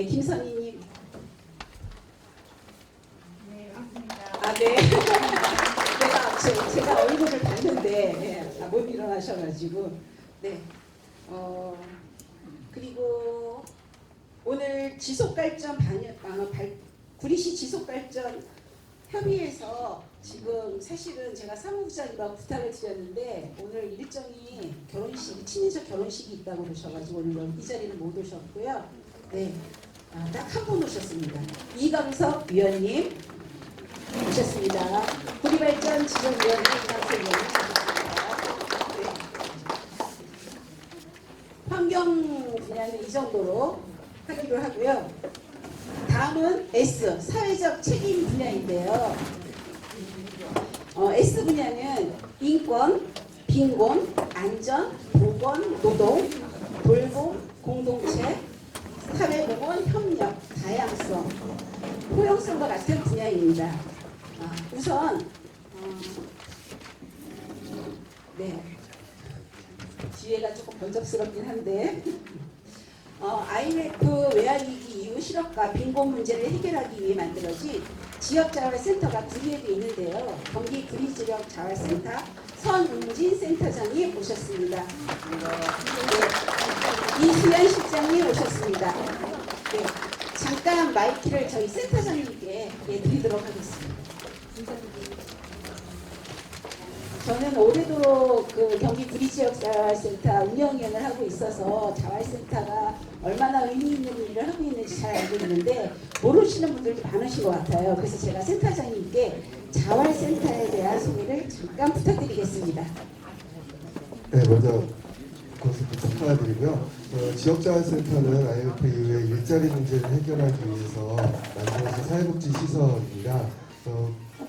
네, 김선희님. 네, 반갑습니다. 아, 네. 제가 얼굴을 봤는데 네, 못 일어나셔가지고 네. 그리고 오늘 지속발전 구리시 지속발전 협의회에서 지금 사실은 제가 사무국장님하고 부탁을 드렸는데 오늘 일정이 친인척 결혼식이 있다고 그러셔가지고 오늘 이 자리는 못 오셨고요. 네, 딱 한 분 오셨습니다. 이강석 위원님 오셨습니다. 구리발전 지정위원회 이강석 위원님 오셨습니다. 네. 환경 분야는 이 정도로 하기로 하고요. 다음은 S, 사회적 책임 분야인데요. S 분야는 인권, 빈곤, 안전, 보건, 노동, 돌봄, 공동체, 사회보건, 협력, 다양성, 포용성과 같은 분야입니다. 우선 네, 뒤에가 조금 번잡스럽긴 한데 IMF 외환위기 이후 실업과 빈곤 문제를 해결하기 위해 만들어진 지역자활센터가 구리에도 있는데요. 경기 구리지역자활센터 선웅진 센터장이 오셨습니다. 네. 이수연 실장님 오셨습니다. 네. 잠깐 마이크를 저희 센터장님께 드리도록 하겠습니다. 저는 올해도 그 경기 구리지역자활센터 운영위원을 하고 있어서 자활센터가 얼마나 의미 있는 일을 하고 있는지 잘 알고 있는데 모르시는 분들도 많으신 것 같아요. 그래서 제가 센터장님께 자활센터에 대한 소개를 잠깐 부탁드리겠습니다. 네, 먼저 고맙습니다. 축하드리고요. 지역자활센터는 IMF 이후에 일자리 문제를 해결하기 위해서 만들어진 사회복지 시설입니다.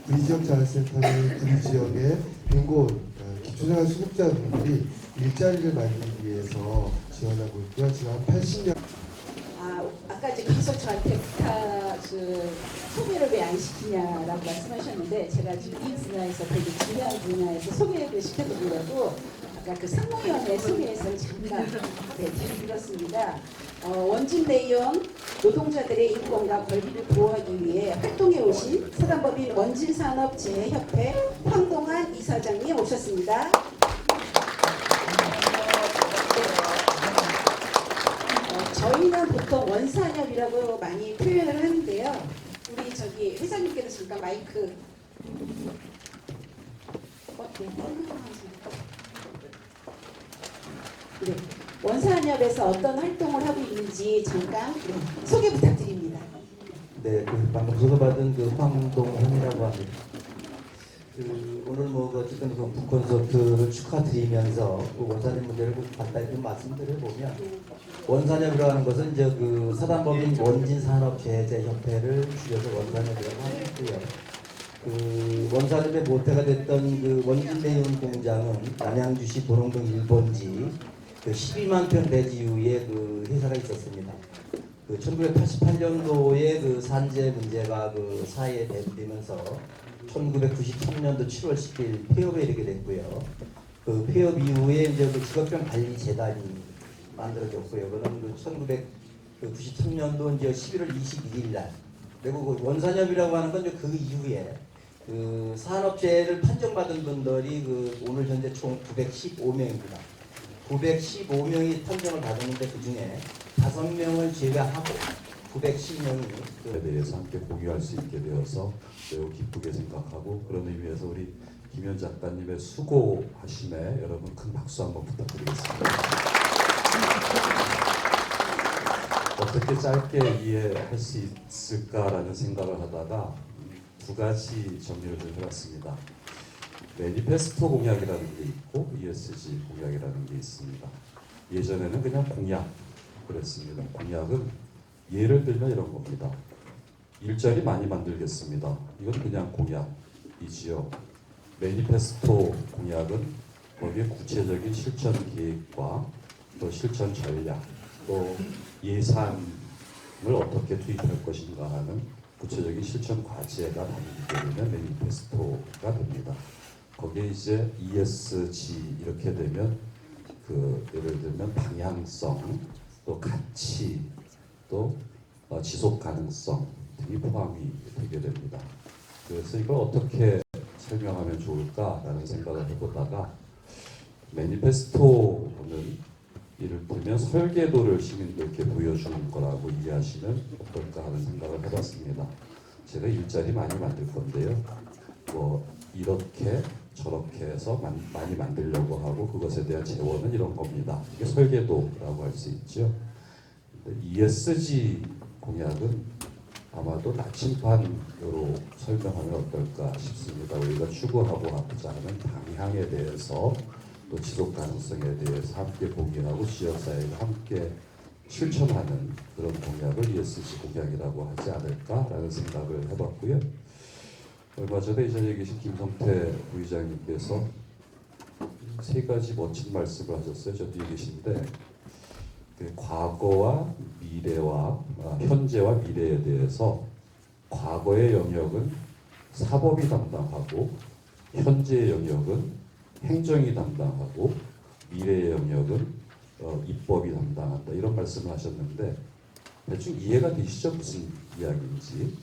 구리지역자활센터는 구리지역의 빈곤, 기초생활 수급자분들이 일자리를 만들기 위해서 지원하고 있고요. 지금 한 80년. 아까 이제 계속 저한테 소개를 왜 안 시키냐라고 말씀하셨는데 제가 지금 이 분야에서 되게 중요한 분야에서 소개를 시켜드리려고 아까 그 상무위원회 소개에서 잠깐 드렸습니다. 원진 내용 노동자들의 인권과 권리를 보호하기 위해 활동해 오신 사단법인 원진산업재해협회 황동환 이사장님 오셨습니다. 저희는 보통 원산협이라고 많이 표현을 하는데요. 우리 저기 회장님께서 잠깐 마이크. 네. 원산협에서 어떤 활동을 하고 있는지 잠깐 소개 부탁드립니다. 네, 방금 소개받은 황동훈이라고 합니다. 오늘 어쨌든 북콘서트를 축하드리면서 원산협 문제를 간단히 좀 말씀드려보면 원산협이라는 것은 이제 사단법인 원진산업재해협회를 줄여서 원산협이라고 하고요. 원산협의 모태가 됐던 원진내윤 공장은 남양주시 도롱동 1번지 12만 평 대지유의 회사가 있었습니다. 1988년도에 산재 문제가 사회에 대두되면서 1993년도 7월 10일 폐업에 이르게 됐고요. 폐업 이후에 이제 직업병 관리 재단이 만들어졌고요. 그는 1993년도 이제 11월 21일 날 그리고 원산협이라고 하는 건 그 이후에 산업재해를 판정받은 분들이 오늘 현재 총 915명입니다. 915명이 판정을 받았는데 그 중에 5명을 제외하고 910명이 대해서 함께 공유할 수 있게 되어서 매우 기쁘게 생각하고 그런 의미에서 우리 김현 작가님의 수고하심에 여러분 큰 박수 한번 부탁드리겠습니다. 어떻게 짧게 이해할 수 있을까라는 생각을 하다가 두 가지 정리를 좀 해봤습니다. 매니페스토 공약이라는 게 있고 ESG 공약이라는 게 있습니다. 예전에는 그냥 공약 그랬습니다. 공약은 예를 들면 이런 겁니다. 일자리 많이 만들겠습니다. 이건 그냥 공약이지요. 매니페스토 공약은 거기에 구체적인 실천 계획과 또 실천 전략, 또 예산을 어떻게 투입할 것인가 하는 구체적인 실천 과제가 담기게 되면 매니페스토가 됩니다. 거기에 이제 ESG 이렇게 되면 예를 들면 방향성, 또 가치, 또 지속 가능성 등이 포함이 되게 됩니다. 그래서 이걸 어떻게 설명하면 좋을까라는 생각을 해보다가 매니페스토는 이를테면 설계도를 시민들께 보여주는 거라고 이해하시면 어떨까 하는 생각을 해봤습니다. 제가 일자리 많이 만들 건데요. 뭐 이렇게 저렇게 해서 많이 만들려고 하고 그것에 대한 재원은 이런 겁니다. 이게 설계도라고 할 수 있죠. ESG 공약은 아마도 나침반으로 설명하면 어떨까 싶습니다. 우리가 추구하고자 하는 방향에 대해서 또 지속 가능성에 대해서 함께 공유하고 지역사회가 함께 실천하는 그런 공약을 ESG 공약이라고 하지 않을까라는 생각을 해봤고요. 얼마 전에 이 자리에 계신 김성태 부의장님께서 세 가지 멋진 말씀을 하셨어요. 저 뒤에 계신데 과거와 미래와 현재와 미래에 대해서 과거의 영역은 사법이 담당하고 현재의 영역은 행정이 담당하고 미래의 영역은 입법이 담당한다 이런 말씀을 하셨는데 대충 이해가 되시죠? 무슨 이야기인지.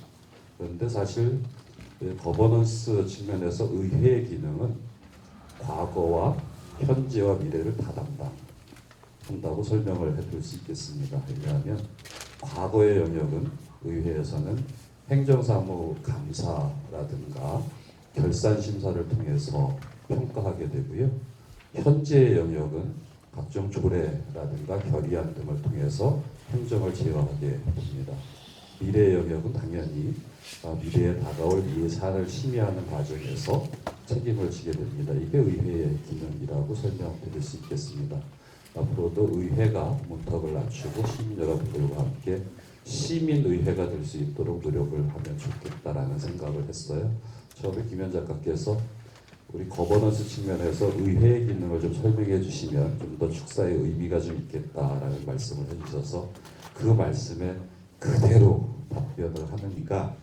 그런데 사실 거버넌스 측면에서 의회의 기능은 과거와 현재와 미래를 다 담당한다고 설명을 해드릴 수 있겠습니다. 왜냐하면 과거의 영역은 의회에서는 행정사무 감사라든가 결산 심사를 통해서 평가하게 되고요. 현재의 영역은 각종 조례라든가 결의안 등을 통해서 행정을 제어하게 됩니다. 미래의 영역은 당연히 미래에 다가올 예산을 심의하는 과정에서 책임을 지게 됩니다. 이게 의회의 기능이라고 설명드릴 수 있겠습니다. 앞으로도 의회가 문턱을 낮추고 시민 여러분들과 함께 시민의회가 될 수 있도록 노력을 하면 좋겠다라는 생각을 했어요. 처음에 김현 작가께서 우리 거버넌스 측면에서 의회의 기능을 좀 설명해 주시면 좀 더 축사의 의미가 좀 있겠다라는 말씀을 해주셔서 그 말씀에 그대로 답변을 하니까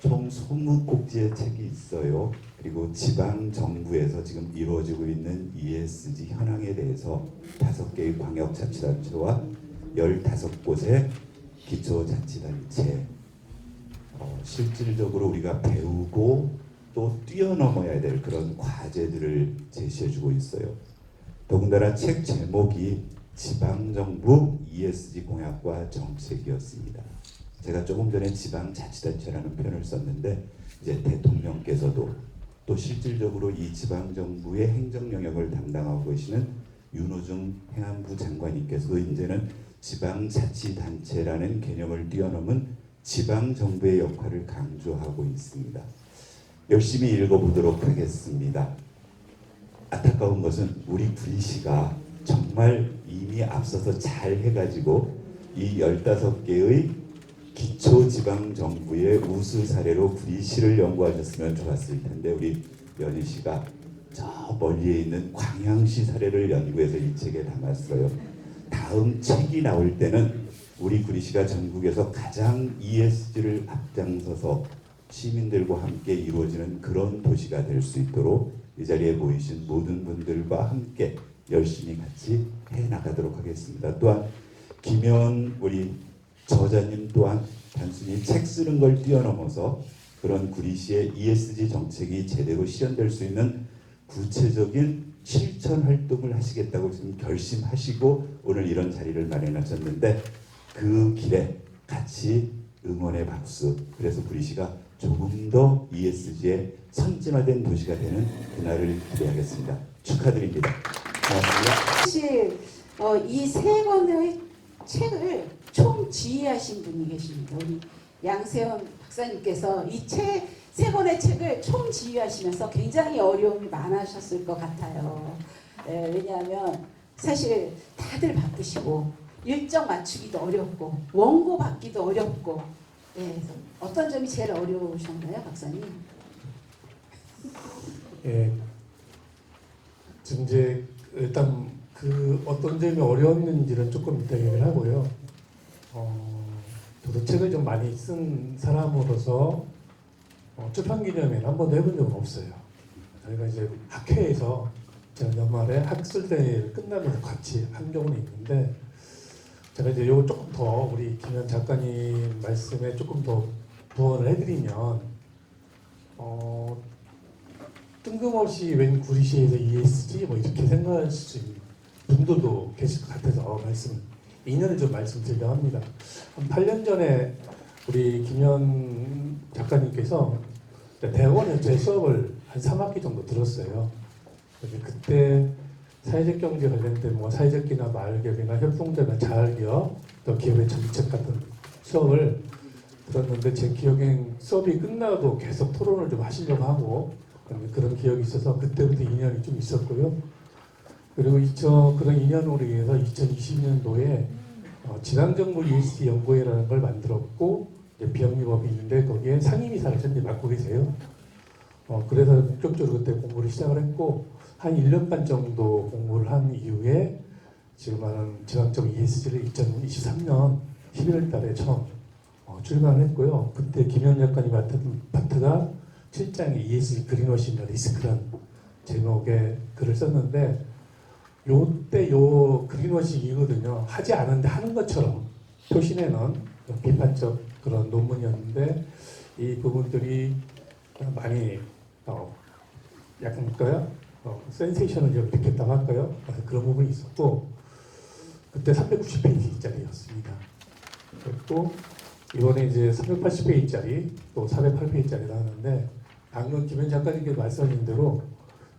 총 20꼭지의 책이 있어요. 그리고 지방 정부에서 지금 이루어지고 있는 ESG 현황에 대해서 5개의 광역자치단체와 15곳의 기초자치단체 실질적으로 우리가 배우고 또 뛰어넘어야 될 그런 과제들을 제시해주고 있어요. 더군다나 책 제목이 지방정부 ESG 공약과 정책이었습니다. 제가 조금 전에 지방자치단체라는 표현을 썼는데 이제 대통령께서도 또 실질적으로 이 지방정부의 행정영역을 담당하고 계시는 윤호중 행안부 장관님께서도 이제는 지방자치단체라는 개념을 뛰어넘은 지방정부의 역할을 강조하고 있습니다. 열심히 읽어보도록 하겠습니다. 안타까운 것은 우리 구리시가 정말 이미 앞서서 잘 해가지고 이 15개의 기초지방정부의 우수 사례로 구리시를 연구하셨으면 좋았을 텐데 우리 연희씨가 저 멀리에 있는 광양시 사례를 연구해서 이 책에 담았어요. 다음 책이 나올 때는 우리 구리시가 전국에서 가장 ESG를 앞장서서 시민들과 함께 이루어지는 그런 도시가 될 수 있도록 이 자리에 모이신 모든 분들과 함께 열심히 같이 해나가도록 하겠습니다. 또한 김현 우리 저자님 또한 단순히 책 쓰는 걸 뛰어넘어서 그런 구리시의 ESG 정책이 제대로 실현될 수 있는 구체적인 실천 활동을 하시겠다고 지금 결심하시고 오늘 이런 자리를 마련하셨는데 그 길에 같이 응원의 박수. 그래서 구리시가 조금 더 ESG에 선진화된 도시가 되는 그날을 기대하겠습니다. 축하드립니다. 고맙습니다. 사실 이 세 권의 책을 총 지휘하신 분이 계십니다. 우리 양세형 박사님께서 이 세 권의 책을 총 지휘하시면서 굉장히 어려움이 많으셨을 것 같아요. 왜냐하면 사실 다들 바쁘시고 일정 맞추기도 어렵고 원고 받기도 어렵고 그래서 어떤 점이 제일 어려우셨나요, 박사님? 예, 지금 이제 일단 그 어떤 점이 어려웠는지는 조금 이따 얘기를 하고요. 저도 책을 좀 많이 쓴 사람으로서 출판 기념회는 한 번도 해본 적은 없어요. 저희가 이제 학회에서 제가 연말에 학술대회를 끝나면서 같이 한 경우는 있는데 제가 이제 요거 조금 더 우리 김현 작가님 말씀에 조금 더 부언을 해드리면 뜬금없이 웬 구리시에서 ESG 뭐 이렇게 생각할 수 있는 분들도 계실 것 같아서 2년을 좀 말씀드리려 합니다. 한 8년 전에 우리 김현 작가님께서 대학원에서 제 수업을 한 3학기 정도 들었어요. 그때 사회적 경제 관련된 뭐 사회적기나 마을기업이나 협동조합이나 자활기업 또 기업의 정책 같은 수업을 들었는데 제 기억엔 수업이 끝나도 계속 토론을 좀 하시려고 하고 그런 기억이 있어서 그때부터 인연이 좀 있었고요. 그리고 그런 인연으로 인해서 2020년도에 지방정부 ESG 연구회라는 걸 만들었고 비영리법이 있는데 거기에 상임이사를 현재 맡고 계세요. 그래서 본격적으로 그때 공부를 시작을 했고 한 1년 반 정도 공부를 한 이후에 지금 하는 지방정부 ESG를 2023년 11월 달에 처음 출간을 했고요. 그때 김현 작가님 맡은 파트가 7장의 ESG 그린워싱과 리스크란 제목의 글을 썼는데 요때 요 그린워싱이거든요. 하지 않은데 하는 것처럼 표시내는 비판적 그런 논문이었는데 이 부분들이 많이 약간 센세이션을 좀 일으켰다고 할까요? 그런 부분이 있었고 그때 390페이지짜리였습니다. 또 이번에 이제 380페이지짜리 또 408페이지짜리를 하는데 방금 김현 작가님께서 말씀하신 대로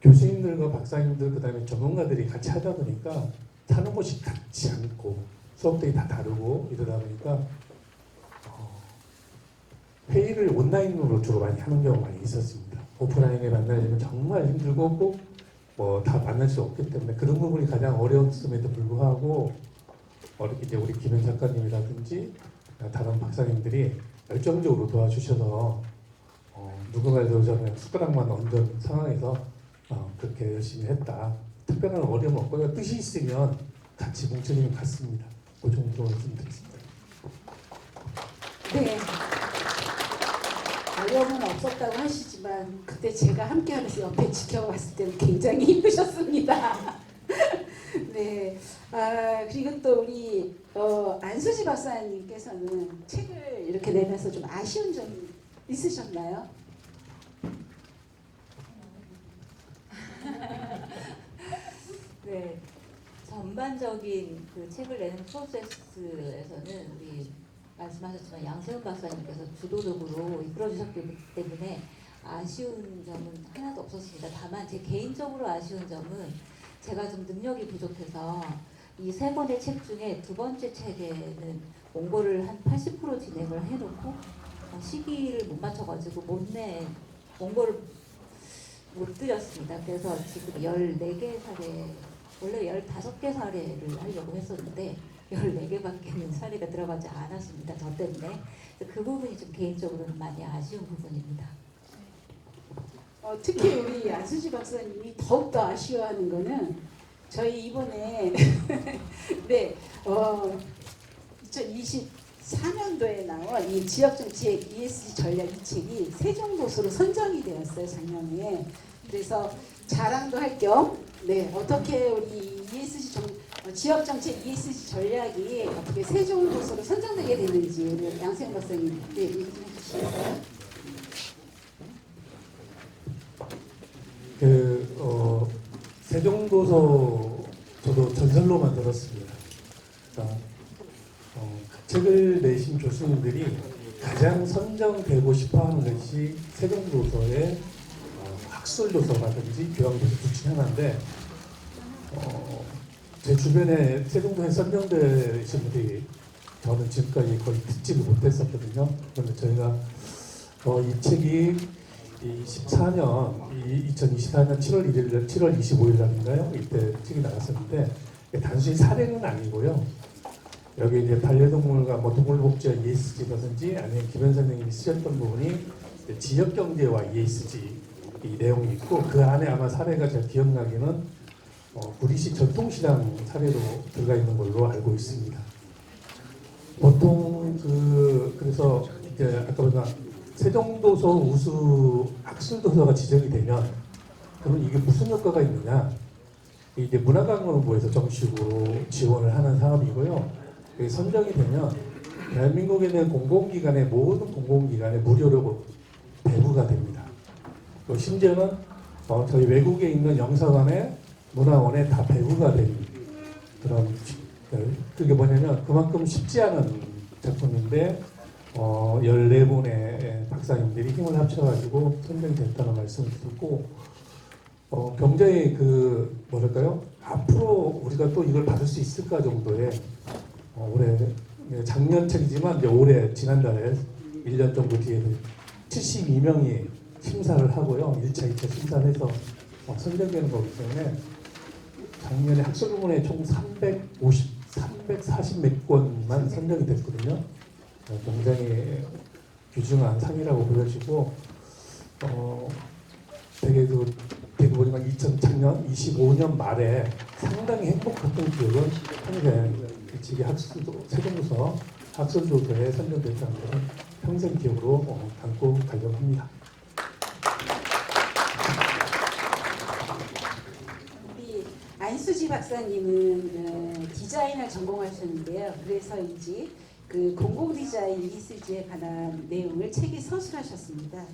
교수님들과 박사님들 그다음에 전문가들이 같이 하다 보니까 하는 것이 같지 않고 수업들이 다 다르고 이러다 보니까 회의를 온라인으로 주로 많이 하는 경우가 많이 있었습니다. 오프라인에 만나려면 정말 힘들고 꼭 뭐 다 만날 수 없기 때문에 그런 부분이 가장 어려웠음에도 불구하고 이렇게 이제 우리 김현 작가님이라든지 다른 박사님들이 열정적으로 도와주셔서 누군가에도 저는 숟가락만 얹은 상황에서 그렇게 열심히 했다. 특별한 어려움 없고요. 뜻이 있으면 같이 뭉쳐지면 같습니다. 그 정도로 말씀드리겠습니다. 네. 어려움은 없었다고 하시지만 그때 제가 함께하면서 옆에 지켜봤을 때는 굉장히 힘드셨습니다. 네. 그리고 또 우리 안수지 박사님께서는 책을 이렇게 내면서 좀 아쉬운 점이 있으셨나요? 네, 전반적인 그 책을 내는 프로세스에서는 우리 말씀하셨지만 양세훈 박사님께서 주도적으로 이끌어 주셨기 때문에 아쉬운 점은 하나도 없었습니다. 다만 제 개인적으로 아쉬운 점은 제가 좀 능력이 부족해서 이 3권의 책 중에 2번째 책에는 원고를 한 80% 진행을 해놓고 시기를 못 맞춰가지고 원고를 못 드렸습니다. 그래서 지금 14개 사례, 원래 15개 사례를 하려고 했었는데 14개밖에는 사례가 들어가지 않았습니다. 저 때문에. 그 부분이 좀 개인적으로는 많이 아쉬운 부분입니다. 특히 우리 안수지 박사님이 더욱더 아쉬워하는 거는 저희 이번에 네, 2024년도에 나온 이 지역정책 ESG 전략 이 책이 세종도서로 선정이 되었어요, 작년에. 그래서 자랑도 할 겸 네, 어떻게 우리 지역정책 ESG 전략이 어떻게 세종도서로 선정되게 됐는지 우리 양세형 박사님 얘기 좀 해주시겠어요? 세종도서 저도 전설로만 들었습니다. 그러니까 그 책을 내신 교수님들이 가장 선정되고 싶어하는 것이 세종도서의 학술도서라든지 교양도서 둘 중에 하나인데 제 주변에 세종도서에 선정되신 분들이 저는 지금까지 거의 듣지를 못했었거든요. 그런데 저희가 이 책이 2024년 7월 25일 날인가요? 이때 책이 나왔었는데 단순히 사례는 아니고요. 여기 이제 반려동물과 뭐 동물복지와 ESG라든지 아니면 김현 선생님이 쓰셨던 부분이 지역경제와 ESG 이 내용이 있고 그 안에 아마 사례가 제가 기억나기는 구리시 전통시장 사례로 들어가 있는 걸로 알고 있습니다. 보통 그래서 이제 아까 보다 세종도서 우수 학술도서가 지정이 되면 그러면 이게 무슨 효과가 있느냐? 이제 문화관광부에서 정식으로 지원을 하는 사업이고요. 선정이 되면 대한민국에 있는 공공기관의 모든 공공기관에 무료로 배부가 됩니다. 또 심지어는 저희 외국에 있는 영사관에 문화원에 다 배부가 된 그런 그게 뭐냐면 그만큼 쉽지 않은 작품인데 14분의 박사님들이 힘을 합쳐가지고 선정이 됐다는 말씀을 드리고 굉장히 그 뭐랄까요 앞으로 우리가 또 이걸 받을 수 있을까 정도의 올해 작년 책이지만 이제 올해 지난달에 1년 정도 뒤에 72명이 심사를 하고요 1차, 2차 심사를 해서 선정되는 거기 때문에 작년에 학술부문에 총 340 몇 권만 선정이 됐거든요. 굉장히 귀중한 상이라고 보여지고 되게 되고 보니까 작년 25년 말에 상당히 행복했던 기억은 평생 지기 학술도 세종부서 학술조서에 선정됐다는 것은 평생 기억으로 담고 가려고 합니다. 우리 안수지 박사님은 디자인을 전공하셨는데요. 그래서인지 그 공공 디자인 ESG에 관한 내용을 책에 서술하셨습니다.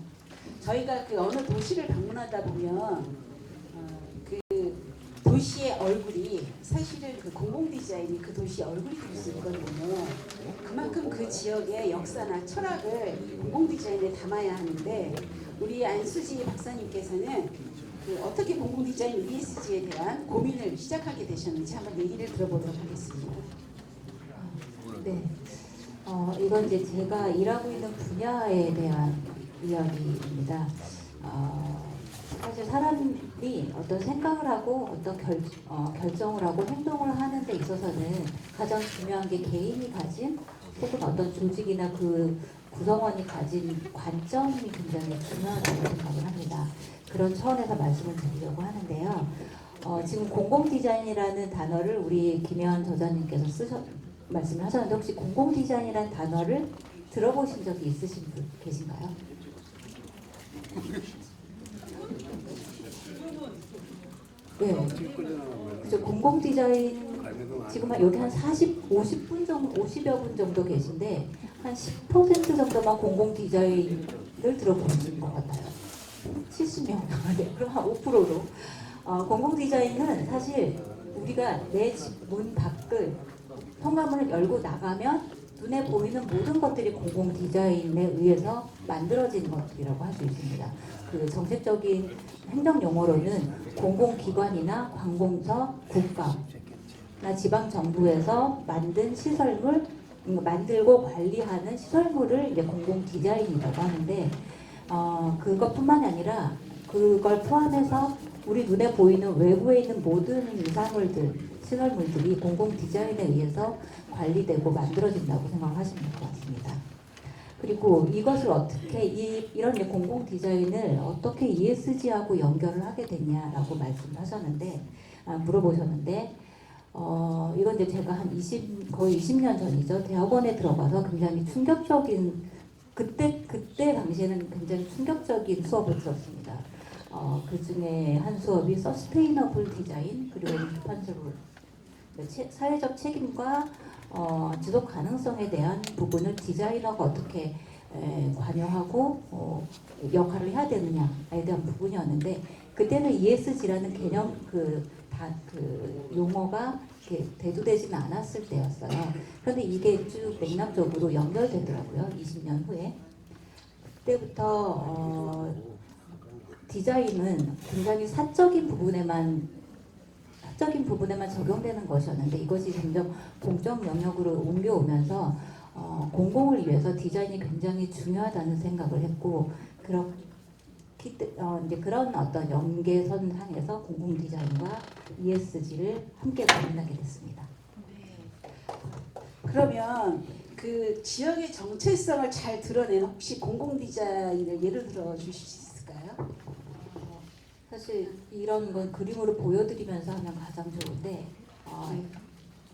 저희가 그 어느 도시를 방문하다 보면 그 도시의 얼굴이 사실은 그 공공 디자인이 그 도시의 얼굴이 될 수 있거든요. 그만큼 그 지역의 역사나 철학을 공공 디자인에 담아야 하는데 우리 안수지 박사님께서는 그 어떻게 공공 디자인 ESG에 대한 고민을 시작하게 되셨는지 한번 얘기를 들어보도록 하겠습니다. 네. 이건 이제 제가 일하고 있는 분야에 대한 이야기입니다. 사실 사람이 어떤 생각을 하고 어떤 결정을 하고 행동을 하는 데 있어서는 가장 중요한 게 개인이 가진 혹은 어떤 조직이나 그 구성원이 가진 관점이 굉장히 중요하다고 생각을 합니다. 그런 차원에서 말씀을 드리려고 하는데요. 지금 공공디자인이라는 단어를 우리 김혜원 저자님께서 말씀을 하셨는데 혹시 공공디자인이라는 단어를 들어보신 적이 있으신 분 계신가요? 네. 그죠. 공공디자인 지금 여기 한 50분 정도, 50여 분 정도 계신데 한 10% 정도만 공공디자인을 들어보신 것 같아요. 70명. 네, 그럼 한 5%로. 공공디자인은 사실 우리가 내 집 문 밖을 현관문을 열고 나가면 눈에 보이는 모든 것들이 공공디자인에 의해서 만들어진 것들이라고 할 수 있습니다. 그 정책적인 행정 용어로는 공공기관이나 관공서, 국가나 지방정부에서 만든 시설물, 만들고 관리하는 시설물을 이제 공공디자인이라고 하는데 그것뿐만이 아니라 그걸 포함해서 우리 눈에 보이는 외부에 있는 모든 이상물들, 시설물들이 공공디자인에 의해서 관리되고 만들어진다고 생각하시면 될 것 같습니다. 그리고 이것을 어떻게 이런 공공디자인을 어떻게 ESG하고 연결을 하게 됐냐라고 말씀하셨는데 물어보셨는데 이건 이제 제가 거의 20년 전이죠. 대학원에 들어가서 굉장히 충격적인 그때 당시에는 굉장히 충격적인 수업을 들었습니다. 그 중에 한 수업이 서스테이너블 디자인 그리고 비판적으로 사회적 책임과 지속 가능성에 대한 부분을 디자이너가 어떻게 관여하고 역할을 해야 되느냐에 대한 부분이었는데 그때는 ESG라는 개념 그 용어가 이렇게 대두되지는 않았을 때였어요. 그런데 이게 쭉 맥락적으로 연결되더라고요. 20년 후에 그때부터 디자인은 굉장히 사적인 부분에만 적용되는 것이었는데 이것이 점점 공적 영역으로 옮겨오면서 공공을 위해서 디자인이 굉장히 중요하다는 생각을 했고 이제 그런 어떤 연계선상에서 공공 디자인과 ESG를 함께 고민하게 됐습니다. 네. 그러면 그 지역의 정체성을 잘 드러내는 혹시 공공 디자인을 예를 들어 주실 수 있을까요? 사실 이런 건 그림으로 보여드리면서 하면 가장 좋은데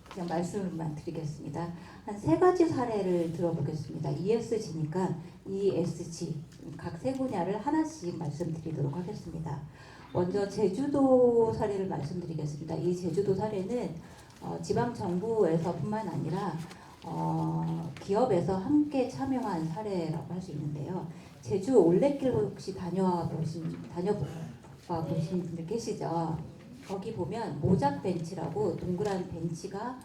그냥 말씀만 드리겠습니다. 한 3가지 사례를 들어보겠습니다. ESG니까 ESG 각 세 분야를 하나씩 말씀드리도록 하겠습니다. 먼저 제주도 사례를 말씀드리겠습니다. 이 제주도 사례는 지방 정부에서뿐만 아니라 기업에서 함께 참여한 사례라고 할 수 있는데요. 제주 올레길 혹시 다녀와 보신 분들 계시죠? 거기 보면 모작 벤치라고 동그란 벤치가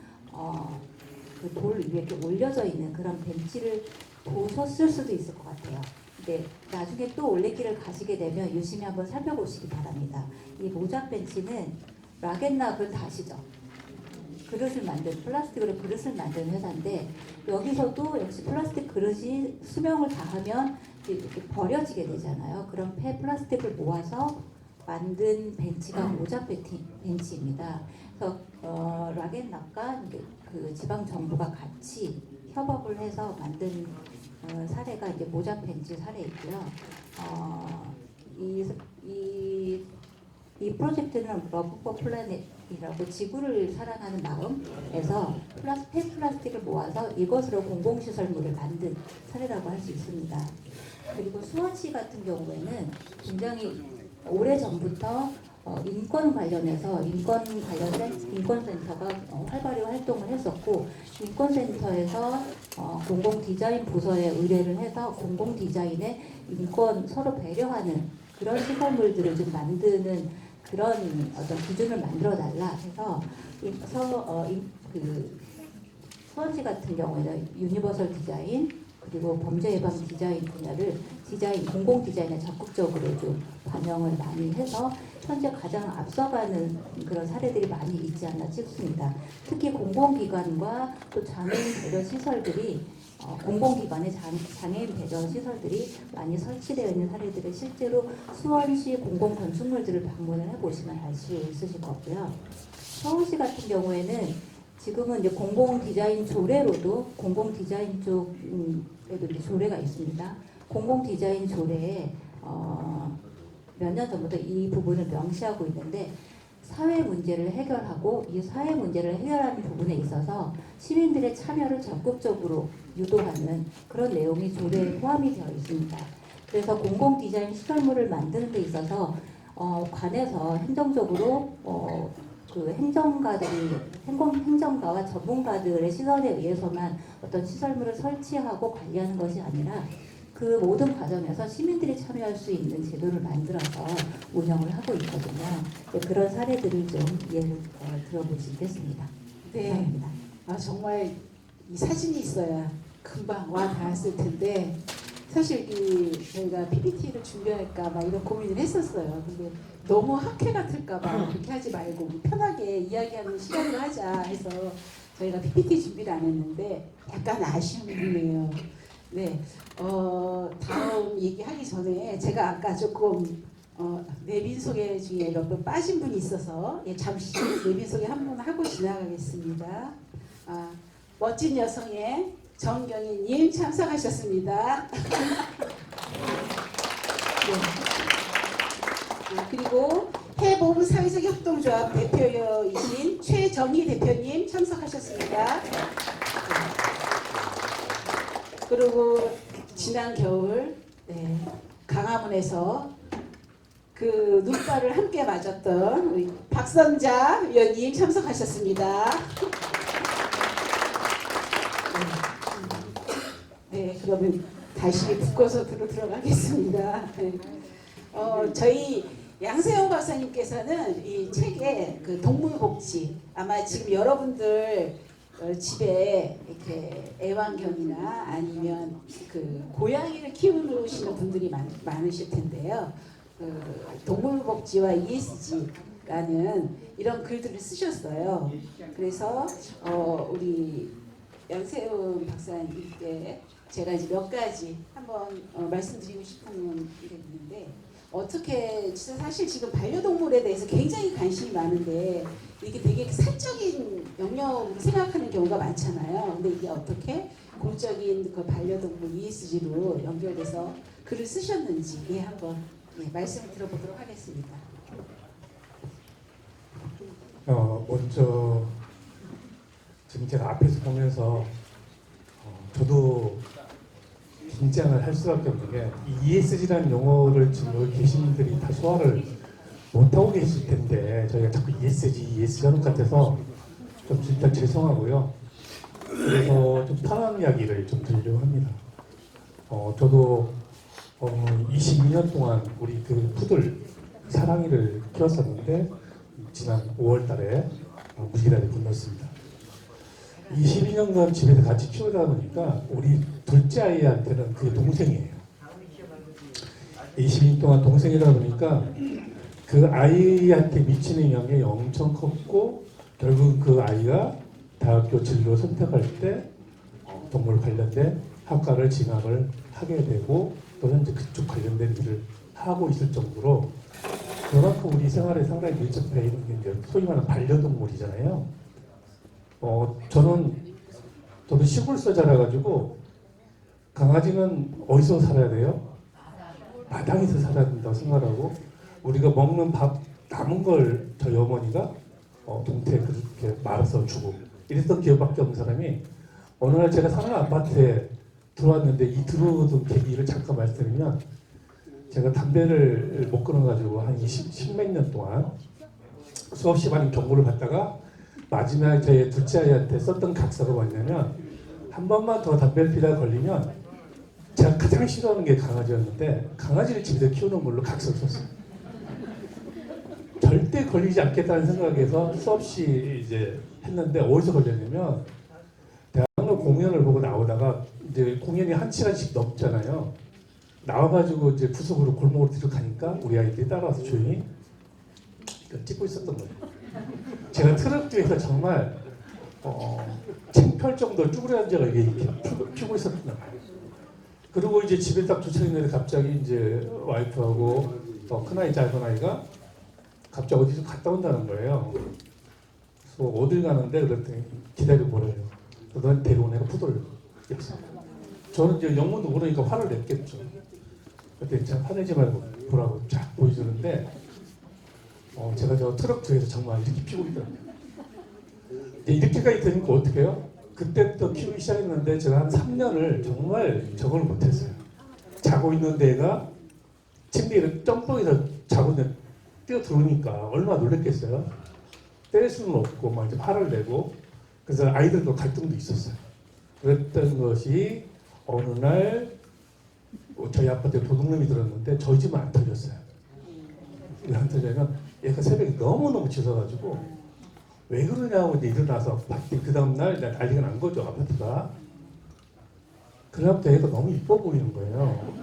그 돌 위에 이렇게 올려져 있는 그런 벤치를 보셨을 수도 있을 것 같아요. 근데 나중에 또 올레길을 가시게 되면 유심히 한번 살펴보시기 바랍니다. 이 모작 벤치는 락앤락을 다 아시죠? 그릇을 만든 플라스틱으로 그릇을 만드는 회사인데 여기서도 역시 플라스틱 그릇이 수명을 다하면 이렇게 버려지게 되잖아요. 그런 폐 플라스틱을 모아서 만든 벤치가 모작 벤치입니다. 그래서 락앤락과 그 지방 정부가 같이 협업을 해서 만든 사례가 이제 모작 벤치 사례이고요. 이 프로젝트는 러브 포 플래닛이라고 지구를 사랑하는 마음에서 폐 플라스틱을 모아서 이것으로 공공시설물을 만든 사례라고 할 수 있습니다. 그리고 수원시 같은 경우에는 굉장히 오래 전부터 인권 관련해서 인권센터가 활발히 활동을 했었고 인권센터에서 공공 디자인 부서에 의뢰를 해서 공공 디자인에 인권 서로 배려하는 그런 시설물들을 좀 만드는 그런 어떤 기준을 만들어 달라 해서 수원시 같은 경우에는 유니버설 디자인 그리고 범죄 예방 디자인 분야를 공공 디자인에 적극적으로 좀 반영을 많이 해서 현재 가장 앞서가는 그런 사례들이 많이 있지 않나 싶습니다. 특히 공공기관과 또 장애인 배려 시설들이 공공기관의 장애인 배려 시설들이 많이 설치되어 있는 사례들을 실제로 수원시 공공건축물들을 방문을 해보시면 알 수 있으실 거고요. 서울시 같은 경우에는 지금은 이제 공공 디자인 조례로도 공공 디자인 쪽에도 이제 조례가 있습니다. 공공 디자인 조례에 몇 년 전부터 이 부분을 명시하고 있는데 사회 문제를 해결하고 이 사회 문제를 해결하는 부분에 있어서 시민들의 참여를 적극적으로 유도하는 그런 내용이 조례에 포함이 되어 있습니다. 그래서 공공 디자인 시설물을 만드는 데 있어서 관에서 행정적으로 그 행정가와 전문가들의 시선에 의해서만 어떤 시설물을 설치하고 관리하는 것이 아니라 그 모든 과정에서 시민들이 참여할 수 있는 제도를 만들어서 운영을 하고 있거든요. 그런 사례들을 좀 예를 들어보시겠습니다. 네. 감사합니다. 정말 이 사진이 있어야 금방 와 닿았을 텐데 사실 저희가 PPT를 준비할까 막 이런 고민을 했었어요. 근데 너무 학회 같을까 봐 그렇게 하지 말고 편하게 이야기하는 시간을 하자 해서 저희가 PPT 준비를 안 했는데 약간 아쉬운 부분이에요. 네, 다음 얘기하기 전에 제가 아까 조금 내빈 소개 중에 몇 분 빠진 분이 있어서 잠시 내빈 소개 한 번 하고 지나가겠습니다. 멋진 여성의 정경희님 참석하셨습니다. 네. 그리고 해보부 사회적협동조합 대표이신 최정희 대표님 참석하셨습니다. 그리고 지난 겨울 강화문에서 그 눈발을 함께 맞았던 우리 박선자 위원님 참석하셨습니다. 네, 그러면 다시 묶어서 들어가겠습니다. 저희 양세형 박사님께서는 이 책에 그 동물복지 아마 지금 여러분들 집에 이렇게 애완견이나 아니면 그 고양이를 키우시는 분들이 많으실 텐데요. 그 동물복지와 ESG라는 이런 글들을 쓰셨어요. 그래서 우리 양세훈 박사님께 제가 이제 몇 가지 한번 말씀드리고 싶은 게 있는데 어떻게 사실 지금 반려동물에 대해서 굉장히 관심이 많은데 이게 되게 사적인 영역으로 생각하는 경우가 많잖아요. 근데 이게 어떻게 공적인 그 반려동물 ESG로 연결돼서 글을 쓰셨는지 한번 말씀을 들어보도록 하겠습니다. 먼저 지금 제가 앞에서 보면서 저도 긴장을 할 수밖에 없는 게 이 ESG라는 용어를 지금 여기 계신 분들이 다 소화를 못하고 계실 텐데 저희가 자꾸 ESG 하는 것 같아서 좀 진짜 죄송하고요. 그래서 좀 편한 이야기를 좀 드리려고 합니다. 저도 22년 동안 우리 그 푸들 사랑이를 키웠었는데 지난 5월달에 무지개다리 건넜습니다. 22년간 집에서 같이 키우다 보니까 우리 둘째 아이한테는 그게 동생이에요. 22년 동안 동생이다 보니까 그 아이한테 미치는 영향이 엄청 컸고 결국 그 아이가 대학교 진로 선택할 때 동물 관련된 학과를 진학을 하게 되고 또 현재 그쪽 관련된 일을 하고 있을 정도로 그만큼 우리 생활에 상당히 밀접해 있는 게 이제 소위 말하는 반려동물이잖아요. 저도 시골에서 자라가지고 강아지는 어디서 살아야 돼요? 마당에서 살아야 된다고 생각하고 우리가 먹는 밥 남은 걸 저희 어머니가 동태에 그렇게 말아서 주고 이랬던 기억밖에 없는 사람이 어느 날 제가 사는 아파트에 들어왔는데 이 들어오던 계기를 잠깐 말씀드리면 제가 담배를 못 끊어가지고 한 10몇 년 동안 수없이 많은 경고를 받다가 마지막에 저희 둘째 아이한테 썼던 각서가 뭐냐면 한 번만 더 담배를 피다 걸리면 제가 가장 싫어하는 게 강아지였는데 강아지를 집에서 키우는 걸로 각서를 썼어요. 절대 걸리지 않겠다는 생각에서 수없이 이제 했는데 어디서 걸렸냐면 대학로 공연을 보고 나오다가 이제 공연이 1시간씩 넘잖아요. 나와가지고 이제 구석으로 골목으로 들어가니까 우리 아이들이 따라와서 조용히 찍고 있었던 거예요. 제가 트럭 뒤에서 정말 창피할 정도로 쭈그려 앉아가 이렇게 피고 있었던 거예요. 그리고 이제 집에 딱 도착했는데 갑자기 이제 와이프하고 큰아이 작은 아이가 갑자기 어디서 갔다 온다는 거예요. 그래서 어딜 가는데 그랬더니 기다려 보래요. 넌 데려온 애가 푸들이었어요. 저는 이제 영문도 모르니까 화를 냈겠죠. 그때 제가 화내지 말고 보라고 쫙 보여주는데 제가 저 트럭 뒤에서 정말 이렇게 피고 있더라고요. 이제 이렇게까지 되니까 어떻게 해요? 그때부터 키우기 시작했는데 제가 한 3년을 정말 적응을 못했어요. 자고 있는데 애가 침대에 점프해서 자고 있는데 뛰어 들어오니까 얼마나 놀랬겠어요. 때릴 수는 없고 막 이제 화를 내고 그래서 아이들과 갈등도 있었어요. 그랬던 것이 어느 날 저희 아파트에 도둑놈이 들었는데 저희 집은 안 털렸어요. 왜 안 털려면 얘가 새벽에 너무너무 짖어가지고 왜 그러냐고 이제 일어나서 봤더니 그 다음날 난리가 난 거죠. 아파트가. 그다음부터 얘가 너무 이뻐 보이는 거예요.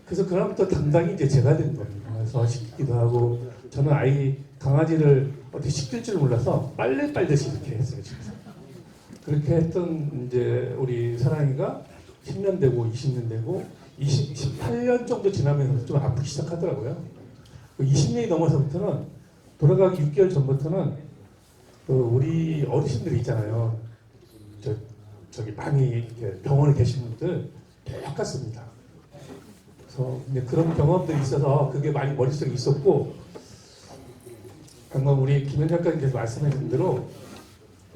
그래서 그다음부터 담당이 이제 제가 된 겁니다. 그래서 시키기도 하고 저는 아이 강아지를 어떻게 시킬 줄 몰라서 빨래 빨듯이 이렇게 했어요. 집에서. 그렇게 했던 이제 우리 사랑이가 10년 되고 20년 되고 18년 정도 지나면서 좀 아프기 시작하더라고요. 20년이 넘어서부터는 돌아가기 6개월 전부터는 우리 어르신들이 있잖아요. 저기 많이 병원에 계신 분들 똑같습니다. 그래서 이제 그런 경험들이 있어서 그게 많이 머릿속에 있었고 방금 우리 김현 작가님께서 말씀하신 대로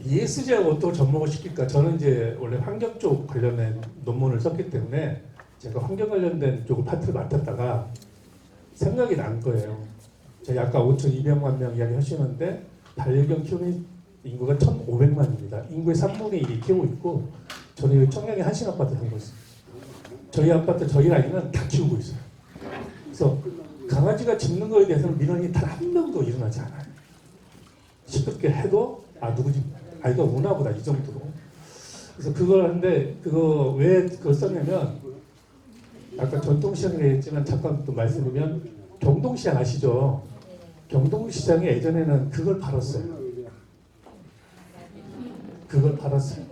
ESG하고 어떻게 접목을 시킬까? 저는 이제 원래 환경 쪽 관련된 논문을 썼기 때문에 제가 환경 관련된 쪽을 파트를 맡았다가 생각이 난 거예요. 저희 아까 5,200만 명 이야기 하시는데 반려견 키우는 인구가 1,500만입니다. 인구의 3분의 1이 키우고 있고 저는 청량리 한신 아파트 살고 있어요. 저희 아파트 저희 라인은 다 키우고 있어요. 그래서 강아지가 짖는 거에 대해서는 민원이 단 한 명도 일어나지 않아요. 시끄럽게 해도 누구지 아이가 우나 보다 이 정도로. 그래서 그걸 하는데 그거 왜 그걸 썼냐면 아까 전통시장이라 했지만 잠깐 또 말씀드리면 경동시장 아시죠? 경동시장에 예전에는 그걸 팔았어요. 그걸 팔았어요.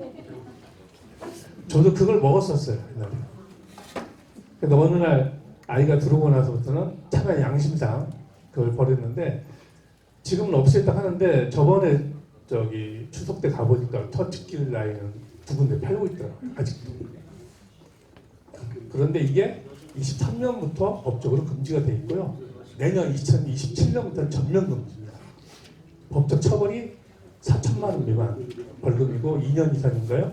저도 그걸 먹었었어요. 옛날에. 근데 어느 날 아이가 들어오고 나서부터는 차라리 양심상 그걸 버렸는데 지금은 없앴다 하는데 저번에 저기 추석 때 가보니까 터치길 라인은 두 군데 팔고 있더라고요. 아직도. 그런데 이게 23년부터 법적으로 금지가 돼 있고요. 내년 2027년부터는 전면 금지입니다. 법적 처벌이 4천만 원 미만 벌금이고 2년 이상인가요?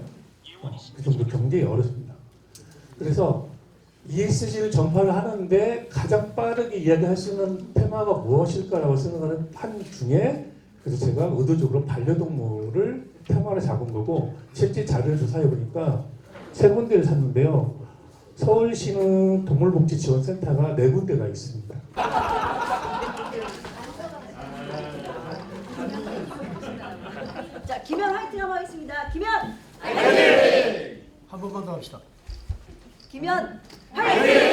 그 정도 굉장히 어렵습니다. 그래서 ESG를 전파를 하는데 가장 빠르게 이야기할 수 있는 테마가 무엇일까라고 생각하는 판 중에 그래서 제가 의도적으로 반려동물을 테마로 잡은 거고 실제 자료를 조사해 보니까 3군데를 샀는데요. 서울시는 동물복지지원센터가 4군데가 있습니다. 자, 김현 화이팅 한번 하겠습니다. 김현! 한 번만 더 합시다. 김현 화이팅!